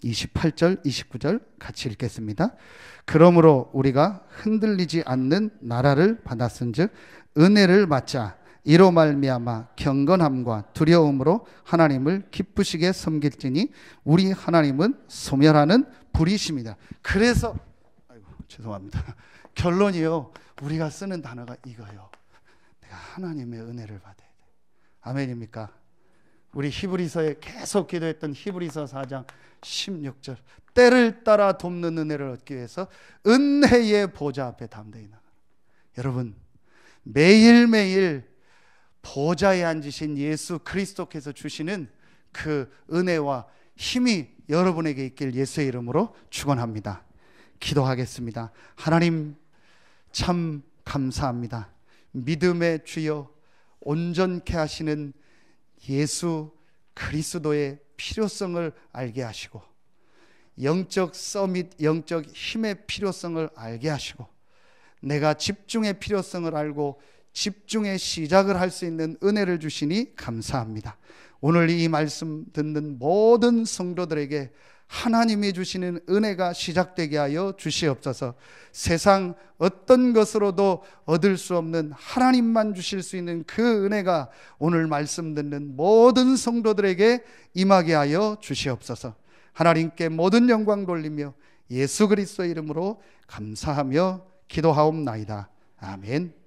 28절, 29절 같이 읽겠습니다. 그러므로 우리가 흔들리지 않는 나라를 받았은즉 은혜를 받자 이로 말미암아 경건함과 두려움으로 하나님을 기쁘시게 섬길지니 우리 하나님은 소멸하는 불이십니다. 그래서 죄송합니다. 결론이요. 우리가 쓰는 단어가 이거요. 내가 하나님의 은혜를 받아야 돼. 아멘입니까? 우리 히브리서에 계속 기도했던 히브리서 4장 16절. 때를 따라 돕는 은혜를 얻기 위해서 은혜의 보좌 앞에 담대히 나가. 여러분, 매일매일 보좌에 앉으신 예수 그리스도께서 주시는 그 은혜와 힘이 여러분에게 있길 예수의 이름으로 축원합니다. 기도하겠습니다. 하나님 참 감사합니다. 믿음의 주여, 온전케 하시는 예수 그리스도의 필요성을 알게 하시고, 영적 서밋, 영적 힘의 필요성을 알게 하시고, 내가 집중의 필요성을 알고 집중의 시작을 할 수 있는 은혜를 주시니 감사합니다. 오늘 이 말씀 듣는 모든 성도들에게 하나님이 주시는 은혜가 시작되게 하여 주시옵소서. 세상 어떤 것으로도 얻을 수 없는 하나님만 주실 수 있는 그 은혜가 오늘 말씀 듣는 모든 성도들에게 임하게 하여 주시옵소서. 하나님께 모든 영광 돌리며 예수 그리스도의 이름으로 감사하며 기도하옵나이다. 아멘.